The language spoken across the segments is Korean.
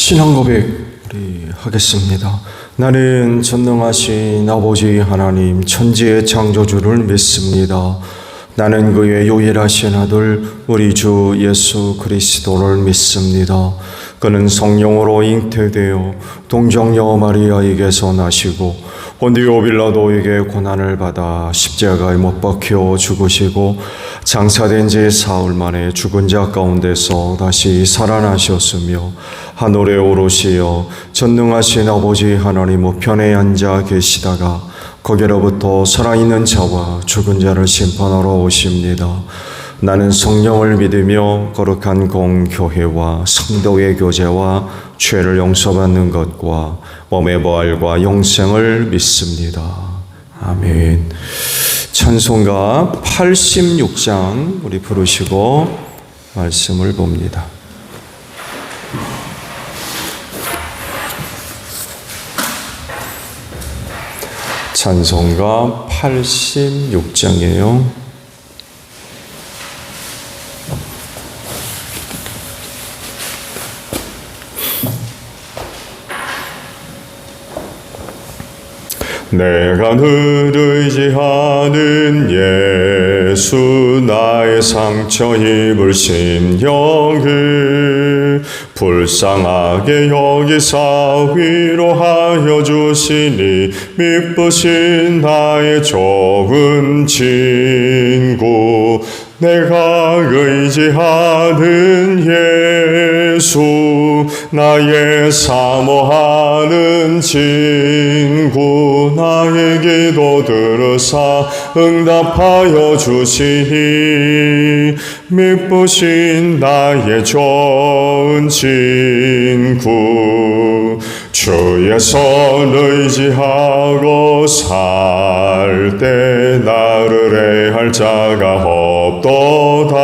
신앙 고백 우리 하겠습니다. 나는 전능하신 아버지 하나님 천지의 창조주를 믿습니다. 나는 그의 유일하신 아들 우리 주 예수 그리스도를 믿습니다. 그는 성령으로 잉태되어 동정녀 마리아에게서 나시고 본디오 빌라도에게 고난을 받아 십자가에 못 박혀 죽으시고 장사된 지 사흘 만에 죽은 자 가운데서 다시 살아나셨으며 하늘에 오르시어 전능하신 아버지 하나님 우편에 앉아 계시다가 거기로부터 살아있는 자와 죽은 자를 심판하러 오십니다. 나는 성령을 믿으며 거룩한 공교회와 성도의 교제와 죄를 용서받는 것과 몸의 부활과 영생을 믿습니다. 아멘. 찬송가 86장 우리 부르시고 말씀을 봅니다. 찬송가 86장이에요. 내가 늘 의지하는 예수 나의 상처 입을 심령을 불쌍하게 여기사 위로하여 주시니 미쁘신 나의 좋은 친구 내가 의지하는 예수 나의 사모하는 친구 나의 기도 들으사 응답하여 주시니 미쁘신 나의 좋은 친구 주의 손 의지하고 살 때 나를 해할 자가 없도다.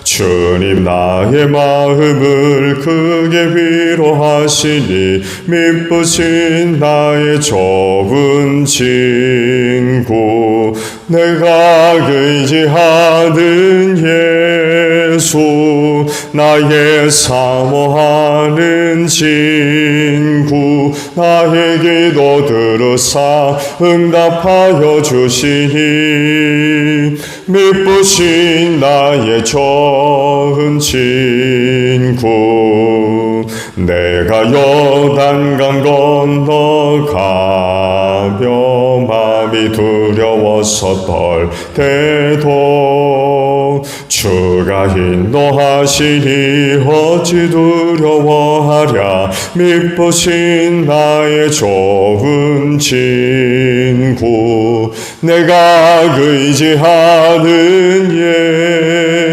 주님 나의 마음을 크게 위로하시니 미쁘신 나의 좋은 친구 내가 의지하는 예수 나의 사모하는 친구 나의 기도 들으사 응답하여 주시니 미쁘신 나의 좋은 친구 내가 요단강 건너가며 마음이 두려워서 떨 때도 주가 인도하시니 어찌 두려워하랴 미쁘신 나의 좋은 친구 내가 의지하는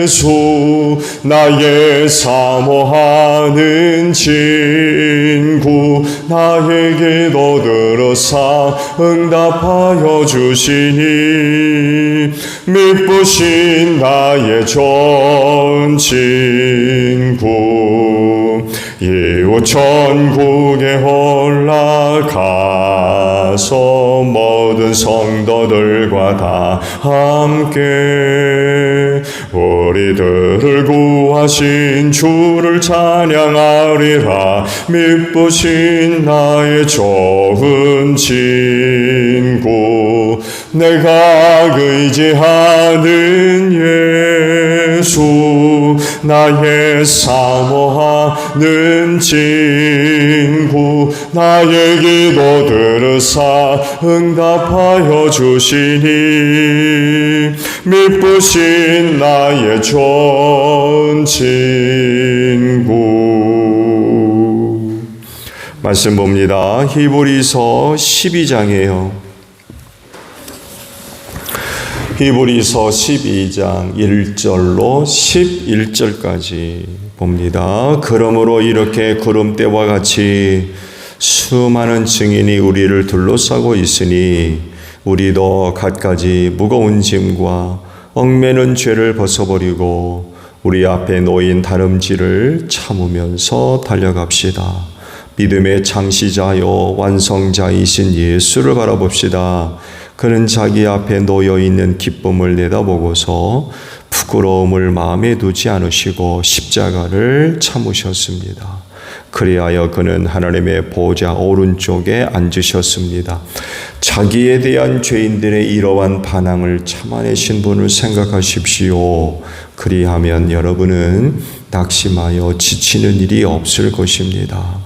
예수 나의 사모하는 친구 나의 기도 들으사 응답하여 주시니 미쁘신 나의 좋은 친구 이웃 천국에 올라가서 모든 성도들과 다 함께 우리들을 구하신 주를 찬양하리라 미쁘신 나의 좋은 친구 내가 의지하는 예수 나의 사모하는 친구 나의 기도 들으사 응답하여 주시니 미쁘신 나의 좋은 친구. 말씀 봅니다. 히브리서 12장이에요. 히브리서 12장 1절로 11절까지 봅니다. 그러므로 이렇게 구름대와 같이 수많은 증인이 우리를 둘러싸고 있으니 우리도 갖가지 무거운 짐과 얽매는 죄를 벗어버리고 우리 앞에 놓인 다름질을 참으면서 달려갑시다. 믿음의 창시자요 완성자이신 예수를 바라봅시다. 그는 자기 앞에 놓여 있는 기쁨을 내다보고서 부끄러움을 마음에 두지 않으시고 십자가를 참으셨습니다. 그리하여 그는 하나님의 보좌 오른쪽에 앉으셨습니다. 자기에 대한 죄인들의 이러한 반항을 참아내신 분을 생각하십시오. 그리하면 여러분은 낙심하여 지치는 일이 없을 것입니다.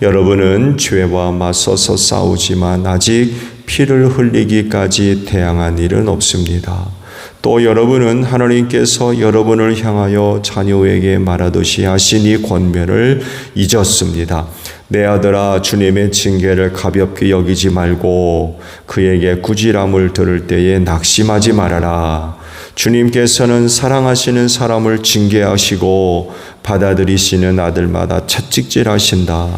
여러분은 죄와 맞서서 싸우지만 아직 피를 흘리기까지 태양한 일은 없습니다. 또 여러분은 하나님께서 여러분을 향하여 자녀에게 말하듯이 하신 이 권면을 잊었습니다. 내 아들아, 주님의 징계를 가볍게 여기지 말고 그에게 꾸지람을 들을 때에 낙심하지 말아라. 주님께서는 사랑하시는 사람을 징계하시고 받아들이시는 아들마다 채찍질하신다.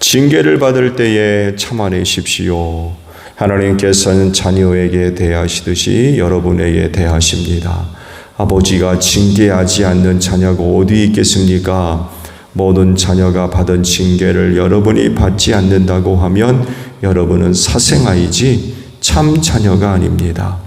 징계를 받을 때에 참아내십시오. 하나님께서는 자녀에게 대하시듯이 여러분에게 대하십니다. 아버지가 징계하지 않는 자녀가 어디 있겠습니까? 모든 자녀가 받은 징계를 여러분이 받지 않는다고 하면 여러분은 사생아이지 참 자녀가 아닙니다.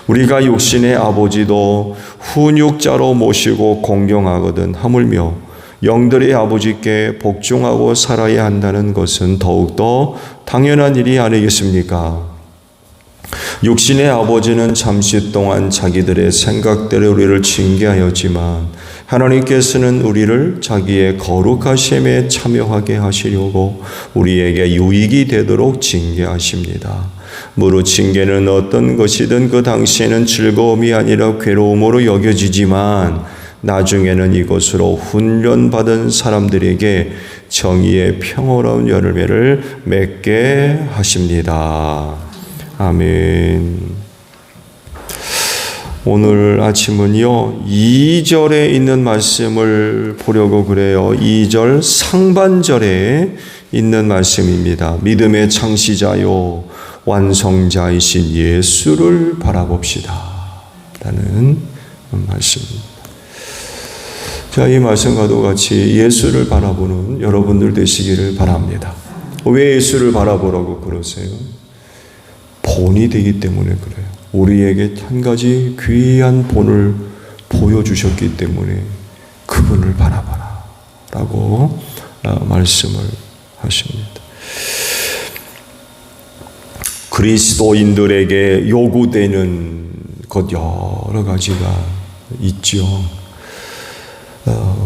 우리가 육신의 아버지도 훈육자로 모시고 공경하거든 하물며 영들의 아버지께 복종하고 살아야 한다는 것은 더욱더 당연한 일이 아니겠습니까? 육신의 아버지는 잠시 동안 자기들의 생각대로 우리를 징계하였지만 하나님께서는 우리를 자기의 거룩하심에 참여하게 하시려고 우리에게 유익이 되도록 징계하십니다. 무릇 징계는 어떤 것이든 그 당시에는 즐거움이 아니라 괴로움으로 여겨지지만 나중에는 이것으로 훈련받은 사람들에게 정의의 평화로운 열매를 맺게 하십니다. 아멘. 오늘 아침은요, 2절에 있는 말씀을 보려고 그래요. 2절 상반절에 있는 말씀입니다. 믿음의 창시자요 완성자이신 예수를 바라봅시다 라는 말씀입니다. 자, 이 말씀과도 같이 예수를 바라보는 여러분들 되시기를 바랍니다. 왜 예수를 바라보라고 그러세요? 본이 되기 때문에 그래요. 우리에게 한 가지 귀한 본을 보여주셨기 때문에 그분을 바라봐라 라고 말씀을 하십니다. 그리스도인들에게 요구되는 것 여러 가지가 있죠.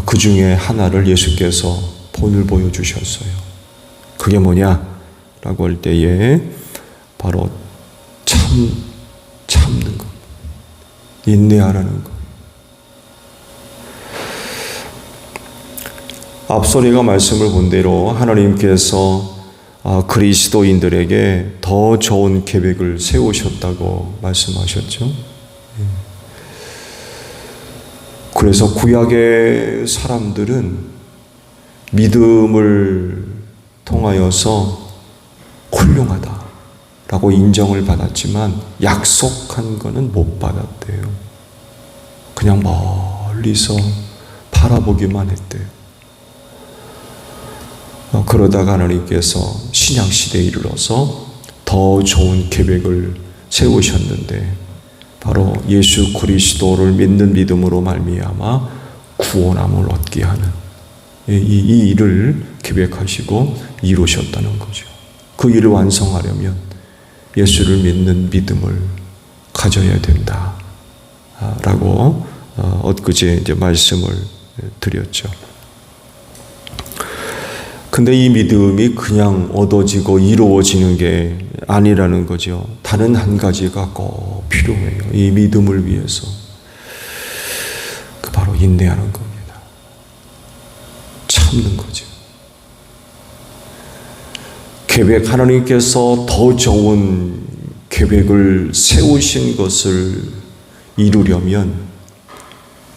그 중에 하나를 예수께서 본을 보여주셨어요. 그게 뭐냐? 라고 할 때에 바로 참는 것, 인내하라는 것. 앞서 우리가 말씀을 본 대로 하나님께서 그리스도인들에게 더 좋은 계획을 세우셨다고 말씀하셨죠. 그래서 구약의 사람들은 믿음을 통하여서 훌륭하다라고 인정을 받았지만 약속한 거는 못 받았대요. 그냥 멀리서 바라보기만 했대요. 그러다가 하나님께서 신약시대에 이르러서 더 좋은 계획을 세우셨는데 바로 예수 그리스도를 믿는 믿음으로 말미암아 구원함을 얻게 하는 이 일을 계획하시고 이루셨다는 거죠. 그 일을 완성하려면 예수를 믿는 믿음을 가져야 된다 라고 엊그제 이제 말씀을 드렸죠. 근데 이 믿음이 그냥 얻어지고 이루어지는 게 아니라는 거죠. 다른 한 가지가 꼭 필요해요. 이 믿음을 위해서. 그 바로 인내하는 겁니다. 참는 거죠. 하나님께서 더 좋은 계획을 세우신 것을 이루려면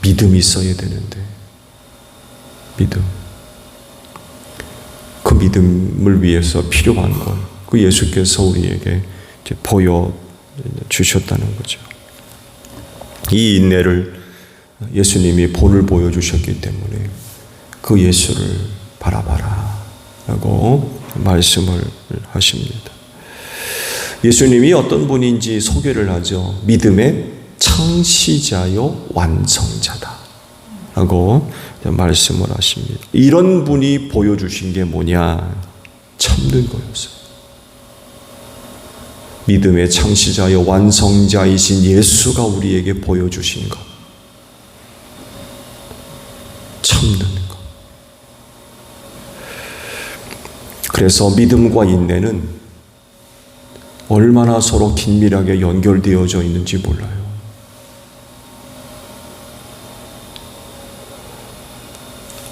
믿음이 있어야 되는데, 믿음. 그 믿음을 위해서 필요한 것, 그 예수께서 우리에게 보여주셨다는 거죠. 이 인내를 예수님이 본을 보여주셨기 때문에 그 예수를 바라봐라 라고 말씀을 하십니다. 예수님이 어떤 분인지 소개를 하죠. 믿음의 창시자요 완성자다 라고 말씀을 하십니다. 이런 분이 보여주신 게 뭐냐? 참는 거였어요. 믿음의 창시자여 완성자이신 예수가 우리에게 보여주신 것. 참는 것. 그래서 믿음과 인내는 얼마나 서로 긴밀하게 연결되어져 있는지 몰라요.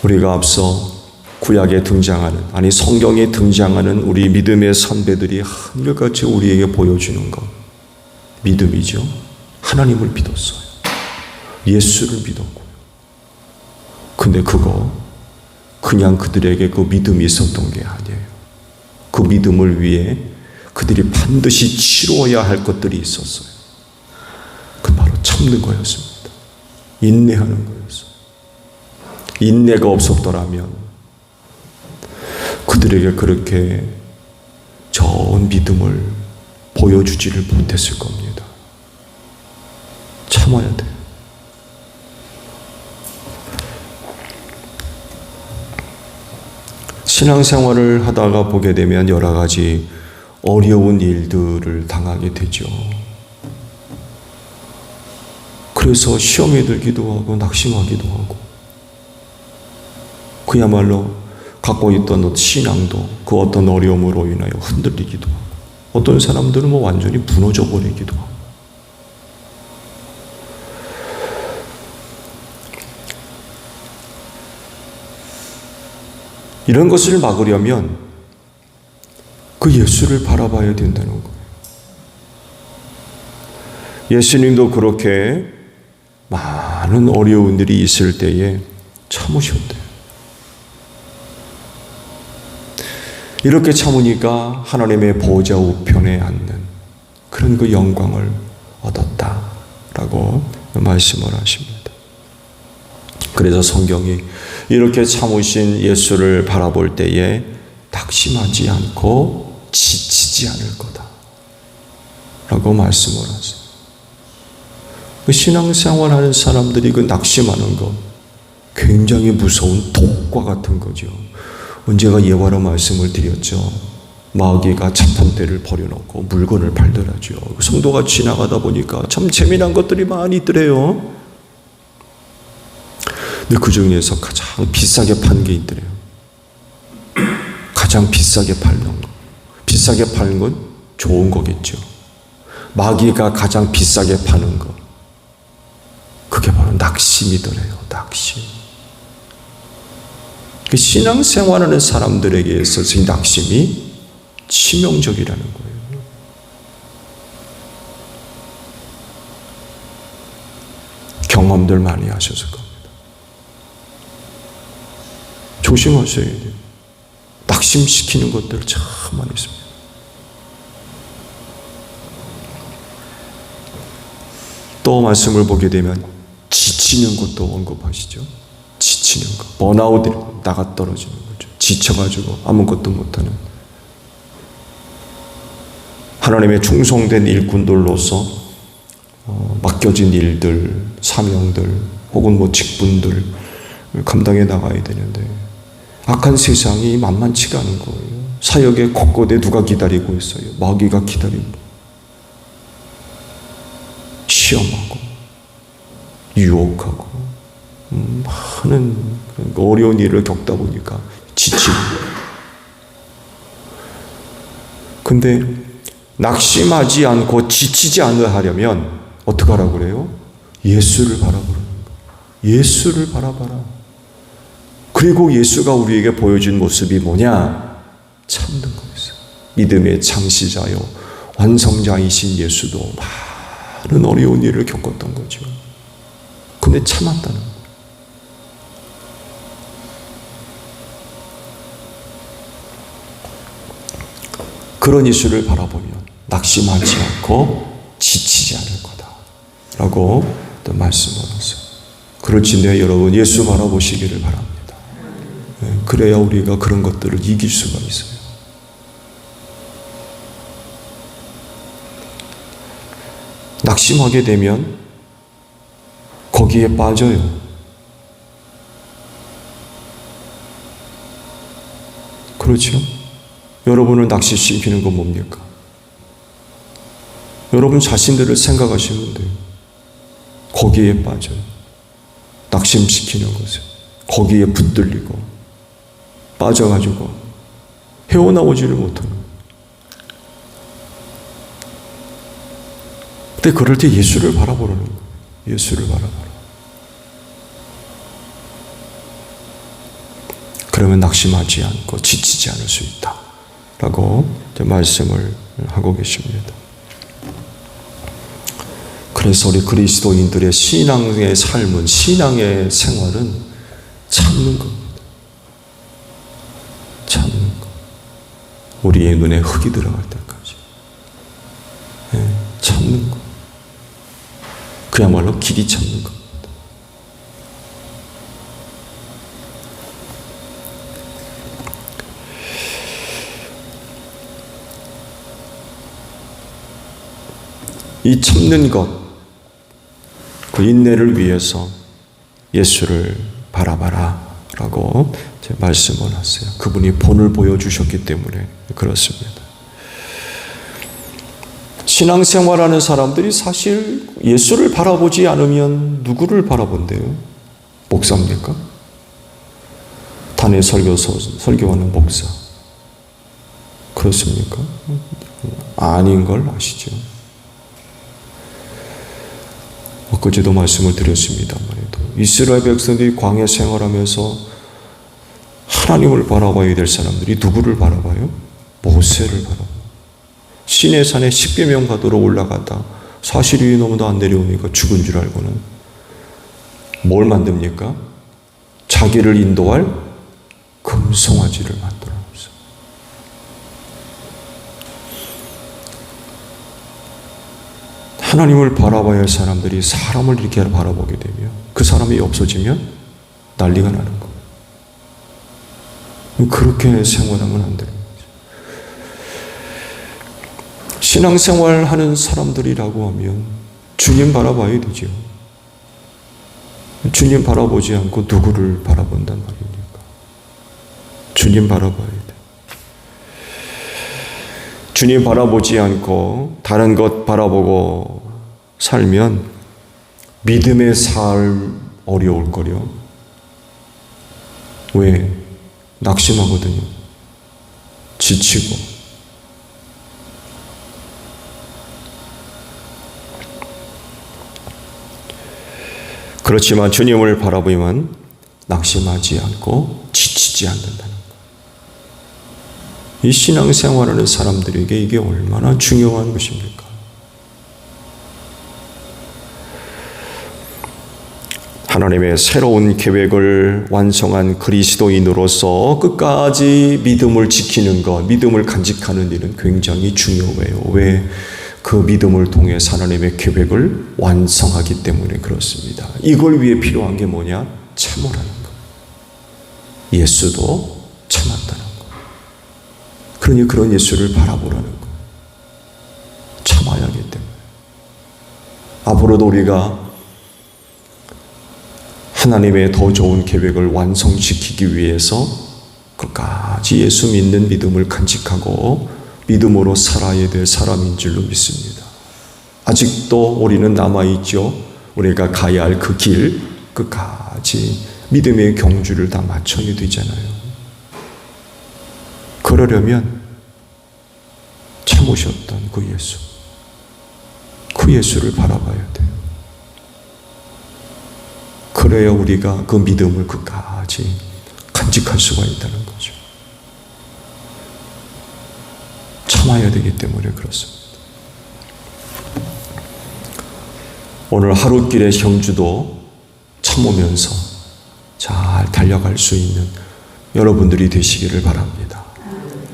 우리가 앞서 구약에 등장하는, 아니 성경에 등장하는 우리 믿음의 선배들이 한결같이 우리에게 보여주는 것, 믿음이죠. 하나님을 믿었어요. 예수를 믿었고요. 근데 그거 그냥 그들에게 그 믿음이 있었던 게 아니에요. 그 믿음을 위해 그들이 반드시 치루어야 할 것들이 있었어요. 그 바로 참는 거였습니다. 인내하는 거였어요. 인내가 없었더라면 그들에게 그렇게 좋은 믿음을 보여주지를 못했을 겁니다. 참아야 돼요. 신앙생활을 하다가 보게 되면 여러 가지 어려운 일들을 당하게 되죠. 그래서 시험에 들기도 하고 낙심하기도 하고, 그야말로 갖고 있던 신앙도 그 어떤 어려움으로 인하여 흔들리기도 하고, 어떤 사람들은 완전히 무너져 버리기도 하고. 이런 것을 막으려면 그 예수를 바라봐야 된다는 거예요. 예수님도 그렇게 많은 어려운 일이 있을 때에 참으셨대요. 이렇게 참으니까 하나님의 보좌 우편에 앉는 그런 그 영광을 얻었다라고 말씀을 하십니다. 그래서 성경이 이렇게 참으신 예수를 바라볼 때에 낙심하지 않고 지치지 않을 거다 라고 말씀을 하세요. 그 신앙생활 하는 사람들이 그 낙심하는 거 굉장히 무서운 독과 같은 거죠. 언제가 예화로 말씀을 드렸죠. 마귀가 자판대를 버려놓고 물건을 팔더라죠. 성도가 지나가다 보니까 참 재미난 것들이 많이 있더래요. 근데 그 중에서 가장 비싸게 파는 게 있더래요. 가장 비싸게 팔는 거. 비싸게 파는 건 좋은 거겠죠. 마귀가 가장 비싸게 파는 거. 그게 바로 낙심이더래요. 낙심. 신앙생활하는 사람들에게 있어서 이 낙심이 치명적이라는 거예요. 경험들 많이 하셨을 겁니다. 조심하셔야 돼요. 낙심시키는 것들 참 많이 있습니다. 또 말씀을 보게 되면 지치는 것도 언급하시죠. 지치는 것, 번아웃, 나가 떨어지는 거죠. 지쳐가지고 아무것도 못하는, 하나님의 충성된 일꾼들로서 맡겨진 일들, 사명들, 혹은 직분들 감당해 나가야 되는데 악한 세상이 만만치가 않은 거예요. 사역의 곳곳에 누가 기다리고 있어요? 마귀가 기다리고, 시험하고 유혹하고 많은 어려운 일을 겪다 보니까 지치고. 근데 낙심하지 않고 지치지 않으려 하려면 어떻게 하라고 그래요? 예수를 바라보라는 거예요. 예수를 바라봐라. 그리고 예수가 우리에게 보여준 모습이 뭐냐? 참는 거였어요. 믿음의 창시자요 완성자이신 예수도 많은 어려운 일을 겪었던 거죠. 근데 참았다는 거예요. 그런 예수를 바라보면 낙심하지 않고 지치지 않을 거다 라고 또 말씀을 하세요. 그렇지만 여러분 예수 바라보시기를 바랍니다. 그래야 우리가 그런 것들을 이길 수가 있어요. 낙심하게 되면 거기에 빠져요. 그렇죠? 여러분을 낙심시키는 건 뭡니까? 여러분 자신들을 생각하시면 돼요. 거기에 빠져요. 낙심시키는 것을. 거기에 붙들리고 빠져가지고 헤어나오지를 못하는 거예요. 근데 그럴 때 예수를 바라보라는 거예요. 예수를 바라보라. 그러면 낙심하지 않고 지치지 않을 수 있다 라고 말씀을 하고 계십니다. 그래서 우리 그리스도인들의 신앙의 삶은, 신앙의 생활은 참는 겁니다. 참는 것. 우리의 눈에 흙이 들어갈 때까지 참는 것. 그야말로 길이 참는 겁니다. 이 참는 것, 그 인내를 위해서 예수를 바라봐라 라고 말씀을 하세요. 그분이 본을 보여주셨기 때문에 그렇습니다. 신앙생활하는 사람들이 사실 예수를 바라보지 않으면 누구를 바라본대요? 목사입니까? 단회 설교하는 목사. 그렇습니까? 아닌 걸 아시죠? 엊그제도 말씀을 드렸습니다만 이스라엘 백성들이 광야 생활하면서 하나님을 바라봐야 될 사람들이 누구를 바라봐요? 모세를 바라봐요. 시내산에 십계명 받으러 올라가다 40일이 넘어도 안 내려오니까 죽은 줄 알고는 뭘 만듭니까? 자기를 인도할 금송아지를 만들어 놓으세요. 하나님을 바라봐야 할 사람들이 사람을 이렇게 바라보게 되면 그 사람이 없어지면 난리가 나는 거예요. 그렇게 생활하면 안 돼요. 신앙생활 하는 사람들이라고 하면 주님 바라봐야 되죠. 주님 바라보지 않고 누구를 바라본단 말입니까? 주님 바라봐야 돼. 주님 바라보지 않고 다른 것 바라보고 살면 믿음의 삶 어려울 거려. 왜? 낙심하거든요. 지치고. 그렇지만 주님을 바라보면 낙심하지 않고 지치지 않는다는 것. 이 신앙생활하는 사람들에게 이게 얼마나 중요한 것입니까? 하나님의 새로운 계획을 완성한 그리스도인으로서 끝까지 믿음을 지키는 것, 믿음을 간직하는 일은 굉장히 중요해요. 왜? 그 믿음을 통해 하나님의 계획을 완성하기 때문에 그렇습니다. 이걸 위해 필요한 게 뭐냐? 참으라는 것. 예수도 참았다는 것. 그러니 그런 예수를 바라보라는 것. 참아야 하기 때문에. 앞으로도 우리가 하나님의 더 좋은 계획을 완성시키기 위해서 끝까지 예수 믿는 믿음을 간직하고 믿음으로 살아야 될 사람인 줄로 믿습니다. 아직도 우리는 남아있죠. 우리가 가야 할 그 길 끝까지 믿음의 경주를 다 마쳐야 되잖아요. 그러려면 참으셨던 그 예수, 그 예수를 바라봐야 돼요. 그래야 우리가 그 믿음을 끝까지 간직할 수가 있다는 거죠. 참아야 되기 때문에 그렇습니다. 오늘 하루길의 경주도 참으면서 잘 달려갈 수 있는 여러분들이 되시기를 바랍니다.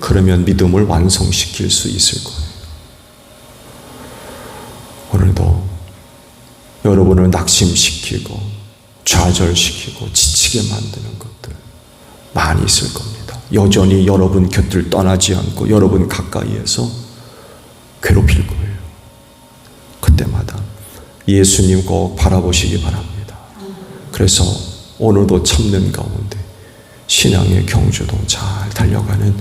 그러면 믿음을 완성시킬 수 있을 거예요. 오늘도 여러분을 낙심시키고 좌절시키고 지치게 만드는 것들 많이 있을 겁니다. 여전히 여러분 곁을 떠나지 않고 여러분 가까이에서 괴롭힐 거예요. 그때마다 예수님 꼭 바라보시기 바랍니다. 그래서 오늘도 참는 가운데 신앙의 경주도 잘 달려가는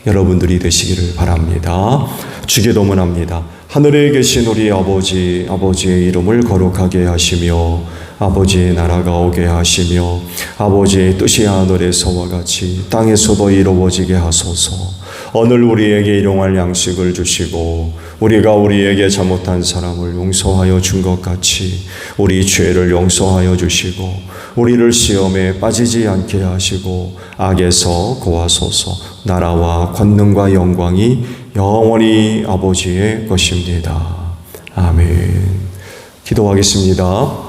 여러분들이 되시기를 바랍니다. 주기도문합니다. 하늘에 계신 우리 아버지, 아버지의 이름을 거룩하게 하시며 아버지의 나라가 오게 하시며 아버지의 뜻이 하늘에서와 같이 땅에서도 이루어지게 하소서. 오늘 우리에게 일용할 양식을 주시고 우리가 우리에게 잘못한 사람을 용서하여 준 것 같이 우리 죄를 용서하여 주시고 우리를 시험에 빠지지 않게 하시고 악에서 구하소서. 나라와 권능과 영광이 영원히 아버지의 것입니다. 아멘. 기도하겠습니다.